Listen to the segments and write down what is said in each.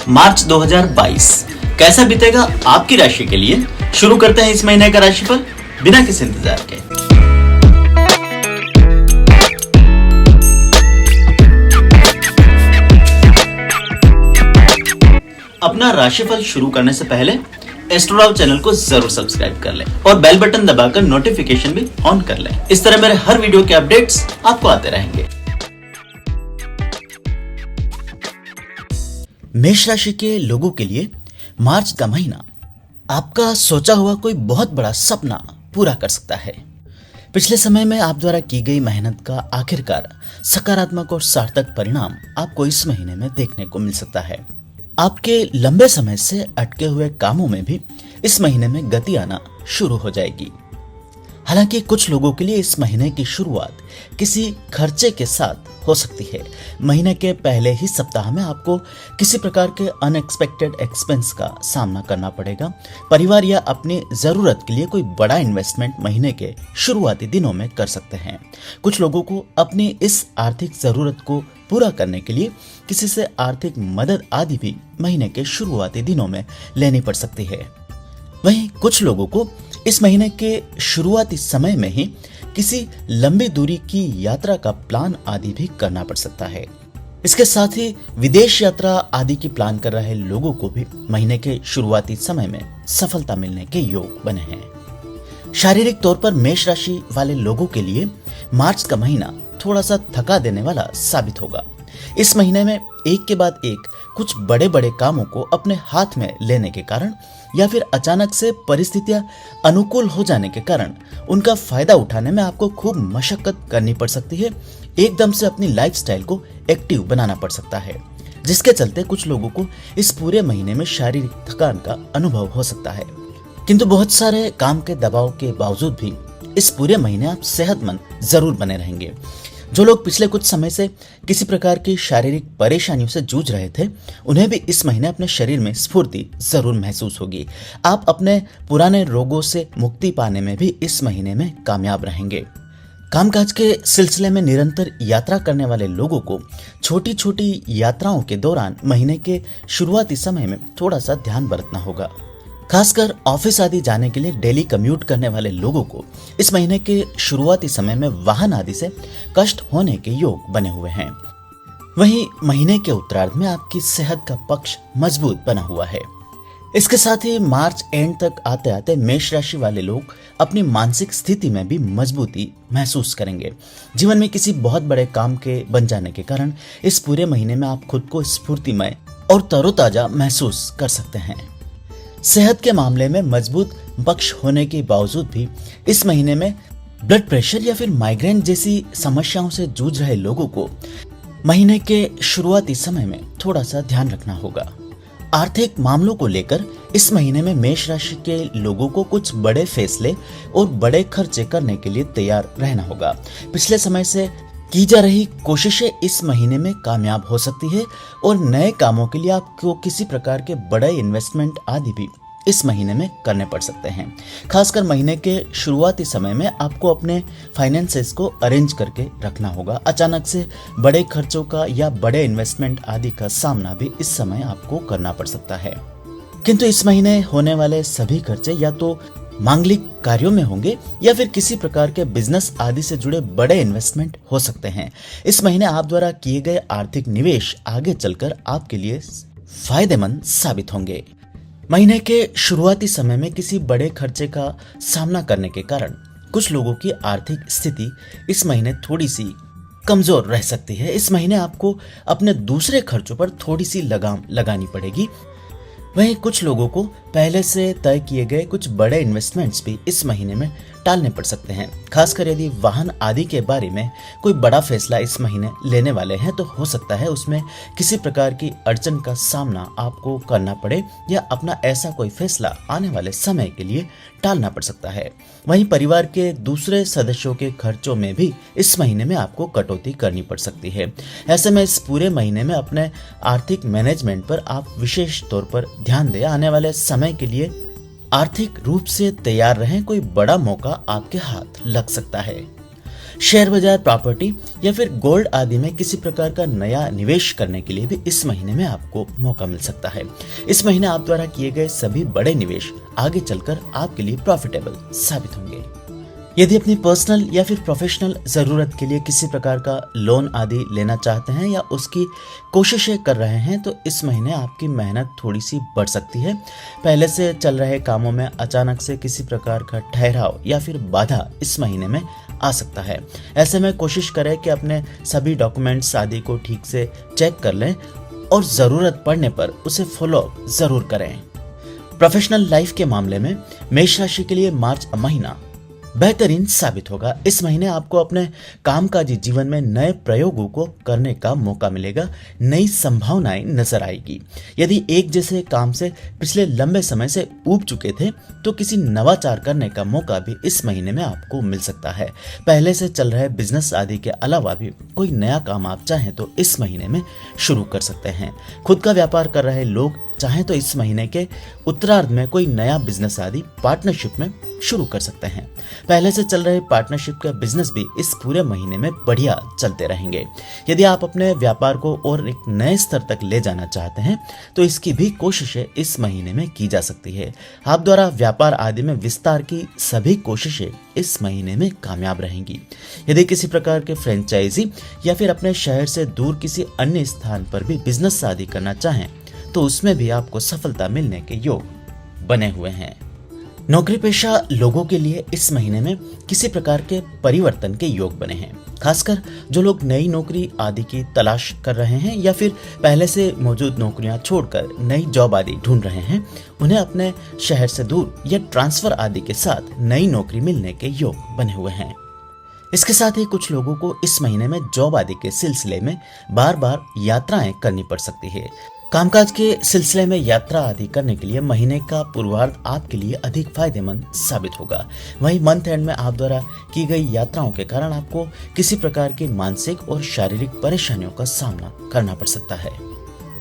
मार्च 2022 कैसा बीतेगा आपकी राशि के लिए। शुरू करते हैं इस महीने का राशिफल बिना किसी इंतजार के। अपना राशिफल शुरू करने से पहले एस्ट्रोलॉग चैनल को जरूर सब्सक्राइब कर लें और बेल बटन दबाकर नोटिफिकेशन भी ऑन कर लें। इस तरह मेरे हर वीडियो के अपडेट्स आपको आते रहेंगे। मेष राशि के लोगों के लिए मार्च का महीना आपका सोचा हुआ कोई बहुत बड़ा सपना पूरा कर सकता है। पिछले समय में आप द्वारा की गई मेहनत का आखिरकार सकारात्मक और सार्थक परिणाम आपको इस महीने में देखने को मिल सकता है। आपके लंबे समय से अटके हुए कामों में भी इस महीने में गति आना शुरू हो जाएगी। हालांकि कुछ लोगों के लिए इस महीने की शुरुआत किसी खर्चे के साथ हो सकती है। महीने के पहले ही सप्ताह में आपको किसी प्रकार के अनएक्सपेक्टेड एक्सपेंस का सामना करना पड़ेगा। परिवार या अपनी जरूरत के लिए कोई बड़ा इन्वेस्टमेंट महीने के शुरुआती दिनों में कर सकते हैं। कुछ लोगों को अपनी इस आर्थिक जरूरत को पूरा करने के लिए किसी से आर्थिक मदद आदि भी महीने के शुरुआती दिनों में लेनी पड़ सकती है। वहीं कुछ लोगों को इस महीने के शुरुआती समय में ही किसी लंबी दूरी की यात्रा का प्लान आदि भी करना पड़ सकता है। इसके साथ ही विदेश यात्रा आदि की प्लान कर रहे लोगों को भी महीने के शुरुआती समय में सफलता मिलने के योग बने हैं। शारीरिक तौर पर मेष राशि वाले लोगों के लिए मार्च का महीना थोड़ा सा थका देने वाला साबित होगा। इस महीने में एक के बाद एक कुछ बड़े बड़े कामों को अपने हाथ में लेने के कारण या फिर अचानक से परिस्थितियां अनुकूल हो जाने के कारण उनका फायदा उठाने में आपको खूब मशक्कत करनी पड़ सकती है। एकदम से अपनी लाइफस्टाइल को एक्टिव बनाना पड़ सकता है, जिसके चलते कुछ लोगों को इस पूरे महीने में शारीरिक थकान का अनुभव हो सकता है। किंतु बहुत सारे काम के दबाव के बावजूद भी इस पूरे महीने आप सेहतमंद जरूर बने रहेंगे। जो लोग पिछले कुछ समय से किसी प्रकार की शारीरिक परेशानियों से जूझ रहे थे, उन्हें भी इस महीने अपने शरीर में स्फूर्ति जरूर महसूस होगी। आप अपने पुराने रोगों से मुक्ति पाने में भी इस महीने में कामयाब रहेंगे। कामकाज के सिलसिले में निरंतर यात्रा करने वाले लोगों को छोटी छोटी यात्राओं के दौरान महीने के शुरुआती समय में थोड़ा सा ध्यान बरतना होगा। खासकर ऑफिस आदि जाने के लिए डेली कम्यूट करने वाले लोगों को इस महीने के शुरुआती समय में वाहन आदि से कष्ट होने के योग बने हुए हैं। वहीं महीने के उत्तरार्ध में आपकी सेहत का पक्ष मजबूत बना हुआ है। इसके साथ ही मार्च एंड तक आते आते मेष राशि वाले लोग अपनी मानसिक स्थिति में भी मजबूती महसूस करेंगे। जीवन में किसी बहुत बड़े काम के बन जाने के कारण इस पूरे महीने में आप खुद को स्फूर्तिमय और तरोताजा महसूस कर सकते हैं। सेहत के मामले में मजबूत पक्ष होने के बावजूद भी इस महीने में ब्लड प्रेशर या फिर माइग्रेन जैसी समस्याओं से जूझ रहे लोगों को महीने के शुरुआती समय में थोड़ा सा ध्यान रखना होगा। आर्थिक मामलों को लेकर इस महीने में मेष राशि के लोगों को कुछ बड़े फैसले और बड़े खर्चे करने के लिए तैयार रहना होगा। पिछले समय से की जा रही कोशिशें इस महीने में कामयाब हो सकती है और नए कामों के लिए आपको किसी प्रकार के बड़े इन्वेस्टमेंट आदि भी इस महीने में करने पड़ सकते हैं। खासकर महीने के शुरुआती समय में आपको अपने फाइनेंसेस को अरेंज करके रखना होगा। अचानक से बड़े खर्चों का या बड़े इन्वेस्टमेंट आदि का सामना भी इस समय आपको करना पड़ सकता है। किंतु इस महीने होने वाले सभी खर्चे या तो मांगलिक कार्यों में होंगे या फिर किसी प्रकार के बिजनेस आदि से जुड़े बड़े इन्वेस्टमेंट हो सकते हैं। इस महीने आप द्वारा किए गए आर्थिक निवेश आगे चलकर आपके लिए फायदेमंद साबित होंगे। महीने के शुरुआती समय में किसी बड़े खर्चे का सामना करने के कारण कुछ लोगों की आर्थिक स्थिति इस महीने थोड़ी सी कमजोर रह सकती है। इस महीने आपको अपने दूसरे खर्चों पर थोड़ी सी लगाम लगानी पड़ेगी। वहीं कुछ लोगों को पहले से तय किए गए कुछ बड़े इन्वेस्टमेंट्स भी इस महीने में टालने पड़ सकते हैं। खासकर यदि वाहन आदि के बारे में कोई बड़ा फैसला इस महीने लेने वाले हैं तो हो सकता है उसमें किसी प्रकार की अड़चन का सामना आपको करना पड़े या अपना ऐसा कोई फैसला आने वाले समय के लिए टालना पड़ सकता है। वहीं परिवार के दूसरे सदस्यों के खर्चों में भी इस महीने में आपको कटौती करनी पड़ सकती है। ऐसे में इस पूरे महीने में अपने आर्थिक मैनेजमेंट पर आप विशेष तौर पर ध्यान दें। आने वाले समय के लिए आर्थिक रूप से तैयार रहें, कोई बड़ा मौका आपके हाथ लग सकता है। शेयर बाजार, प्रॉपर्टी या फिर गोल्ड आदि में किसी प्रकार का नया निवेश करने के लिए भी इस महीने में आपको मौका मिल सकता है। इस महीने आप द्वारा किए गए सभी बड़े निवेश आगे चलकर आपके लिए प्रॉफिटेबल साबित होंगे। यदि अपनी पर्सनल या फिर प्रोफेशनल ज़रूरत के लिए किसी प्रकार का लोन आदि लेना चाहते हैं या उसकी कोशिशें कर रहे हैं तो इस महीने आपकी मेहनत थोड़ी सी बढ़ सकती है। पहले से चल रहे कामों में अचानक से किसी प्रकार का ठहराव या फिर बाधा इस महीने में आ सकता है। ऐसे में कोशिश करें कि अपने सभी डॉक्यूमेंट्स आदि को ठीक से चेक कर लें और ज़रूरत पड़ने पर उसे फॉलो अप ज़रूर करें। प्रोफेशनल लाइफ के मामले में मेष राशि के लिए मार्च महीना बेहतरीन साबित होगा। इस महीने आपको अपने कामकाजी जीवन में नए प्रयोगों को करने का मौका मिलेगा, नई संभावनाएं नजर आएगी। यदि एक जैसे काम से पिछले लंबे समय से ऊब चुके थे तो किसी नवाचार करने का मौका भी इस महीने में आपको मिल सकता है। पहले से चल रहे बिजनेस आदि के अलावा भी कोई नया काम आप चाहें तो इस महीने में शुरू कर सकते हैं। खुद का व्यापार कर रहे लोग चाहें तो इस महीने के उत्तरार्ध में कोई नया बिजनेस आदि पार्टनरशिप में शुरू कर सकते हैं। पहले से चल रहे पार्टनरशिप का बिजनेस भी इस पूरे महीने में बढ़िया चलते रहेंगे। यदि आप अपने व्यापार को और एक नए स्तर तक ले जाना चाहते हैं तो इसकी भी कोशिशें इस महीने में की जा सकती है। आप द्वारा व्यापार आदि में विस्तार की सभी कोशिशें इस महीने में कामयाब रहेंगी। यदि किसी प्रकार के फ्रेंचाइजी या फिर अपने शहर से दूर किसी अन्य स्थान पर भी बिजनेस आदि करना चाहें तो उसमें भी आपको सफलता मिलने के योग बने हुए हैं। नौकरी पेशा लोगों के लिए इस महीने में किसी प्रकार के परिवर्तन के योग बने हैं। खासकर जो लोग नई नौकरी आदि की तलाश कर रहे हैं या फिर पहले से मौजूद नौकरियां छोड़कर नई जॉब आदि ढूंढ रहे हैं, उन्हें अपने शहर से दूर या ट्रांसफर आदि के साथ नई नौकरी मिलने के योग बने हुए हैं। इसके साथ ही कुछ लोगों को इस महीने में जॉब आदि के सिलसिले में बार बार यात्राएं करनी पड़ सकती है। कामकाज के सिलसिले में यात्रा आदि करने के लिए महीने का पूर्वार्ध आपके लिए अधिक फायदेमंद साबित होगा। वहीं मंथ एंड में आप द्वारा की गई यात्राओं के कारण आपको किसी प्रकार की मानसिक और शारीरिक परेशानियों का सामना करना पड़ सकता है।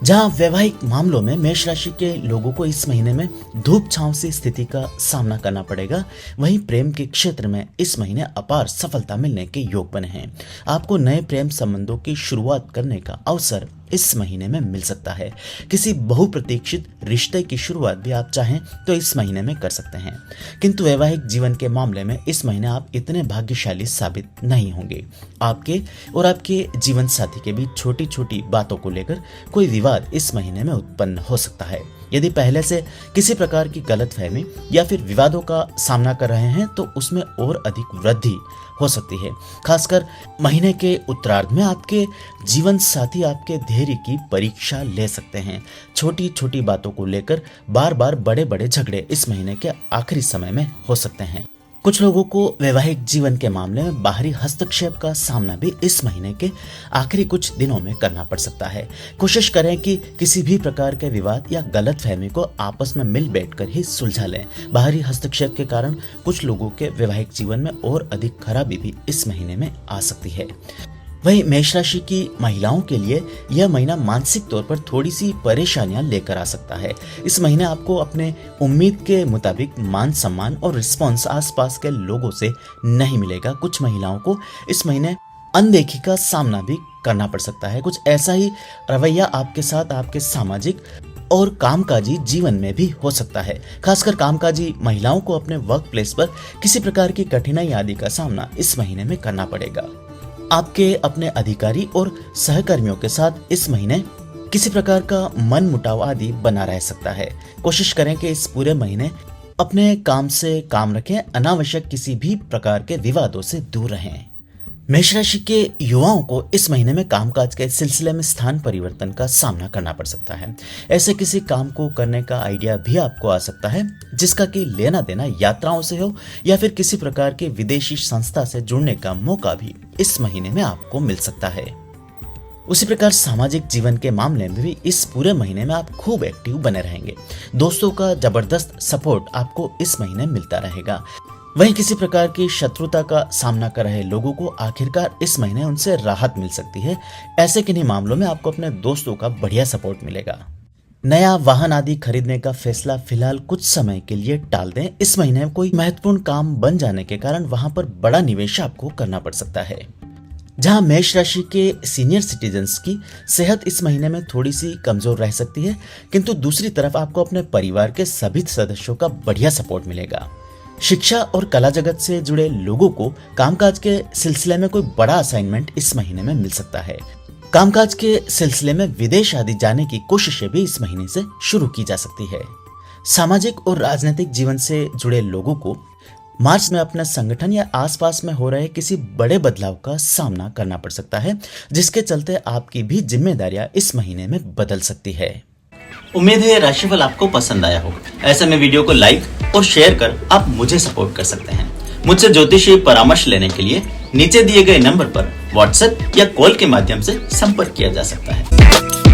जहां वैवाहिक मामलों में मेष राशि के लोगों को इस महीने में धूप छांव सी स्थिति का सामना करना पड़ेगा, वहीं प्रेम के क्षेत्र में इस महीने अपार सफलता मिलने के योग बने हैं। आपको नए प्रेम संबंधों की शुरुआत करने का अवसर इस महीने में मिल सकता है। किसी बहुप्रतीक्षित रिश्ते की शुरुआत भी आप चाहें तो इस महीने में कर सकते हैं, किंतु वैवाहिक जीवन के मामले में इस महीने आप इतने भाग्यशाली साबित नहीं होंगे। आपके और आपके जीवन साथी के बीच छोटी छोटी बातों को लेकर कोई विवाद इस महीने में उत्पन्न हो सकता है। यदि पहले से किसी प्रकार की गलतफहमी या फिर विवादों का सामना कर रहे हैं तो उसमें और अधिक वृद्धि हो सकती है। खासकर महीने के उत्तरार्ध में आपके जीवन साथी आपके धैर्य की परीक्षा ले सकते हैं। छोटी छोटी बातों को लेकर बार बार बड़े बड़े झगड़े इस महीने के आखिरी समय में हो सकते हैं। कुछ लोगों को वैवाहिक जीवन के मामले में बाहरी हस्तक्षेप का सामना भी इस महीने के आखिरी कुछ दिनों में करना पड़ सकता है। कोशिश करें कि किसी भी प्रकार के विवाद या गलतफहमी को आपस में मिल बैठकर ही सुलझा लें। बाहरी हस्तक्षेप के कारण कुछ लोगों के वैवाहिक जीवन में और अधिक खराबी भी इस महीने में आ सकती है। वहीं मेष राशि की महिलाओं के लिए यह महीना मानसिक तौर पर थोड़ी सी परेशानियां लेकर आ सकता है। इस महीने आपको अपने उम्मीद के मुताबिक मान सम्मान और रिस्पॉन्स आसपास के लोगों से नहीं मिलेगा। कुछ महिलाओं को इस महीने अनदेखी का सामना भी करना पड़ सकता है। कुछ ऐसा ही रवैया आपके साथ आपके सामाजिक और कामकाजी जीवन में भी हो सकता है। खासकर कामकाजी महिलाओं को अपने वर्क प्लेस पर किसी प्रकार की कठिनाई आदि का सामना इस महीने में करना पड़ेगा। आपके अपने अधिकारी और सहकर्मियों के साथ इस महीने किसी प्रकार का मन मुटाव आदि बना रह सकता है। कोशिश करें कि इस पूरे महीने अपने काम से काम रखें, अनावश्यक किसी भी प्रकार के विवादों से दूर रहें। मेष राशि के युवाओं को इस महीने में कामकाज के सिलसिले में स्थान परिवर्तन का सामना करना पड़ सकता है। ऐसे किसी काम को करने का आइडिया भी आपको आ सकता है जिसका कि लेना देना यात्राओं से हो या फिर किसी प्रकार के विदेशी संस्था से जुड़ने का मौका भी इस महीने में आपको मिल सकता है। उसी प्रकार सामाजिक जीवन के मामले में भी इस पूरे महीने में आप खूब एक्टिव बने रहेंगे। दोस्तों का जबरदस्त सपोर्ट आपको इस महीने मिलता रहेगा। वहीं किसी प्रकार की शत्रुता का सामना कर रहे लोगों को आखिरकार इस महीने उनसे राहत मिल सकती है। ऐसे किन्हीं मामलों में आपको अपने दोस्तों का बढ़िया सपोर्ट मिलेगा। नया वाहन आदि खरीदने का फैसला फिलहाल कुछ समय के लिए टाल दें। इस महीने में कोई महत्वपूर्ण काम बन जाने के कारण वहां पर बड़ा निवेश आपको करना पड़ सकता है। जहां मेष राशि के सीनियर सिटीजन्स की सेहत इस महीने में थोड़ी सी कमजोर रह सकती है, किंतु दूसरी तरफ आपको अपने परिवार के सभी सदस्यों का बढ़िया सपोर्ट मिलेगा। शिक्षा और कला जगत से जुड़े लोगों को कामकाज के सिलसिले में कोई बड़ा असाइनमेंट इस महीने में मिल सकता है। कामकाज के सिलसिले में विदेश आदि जाने की कोशिशें भी इस महीने से शुरू की जा सकती है। सामाजिक और राजनीतिक जीवन से जुड़े लोगों को मार्च में अपने संगठन या आसपास में हो रहे किसी बड़े बदलाव का सामना करना पड़ सकता है, जिसके चलते आपकी भी जिम्मेदारियां इस महीने में बदल सकती है। उम्मीद है राशिफल आपको पसंद आया होगा। ऐसे में वीडियो को लाइक और शेयर कर आप मुझे सपोर्ट कर सकते हैं। मुझसे ज्योतिषीय परामर्श लेने के लिए नीचे दिए गए नंबर पर व्हाट्सएप या कॉल के माध्यम से संपर्क किया जा सकता है।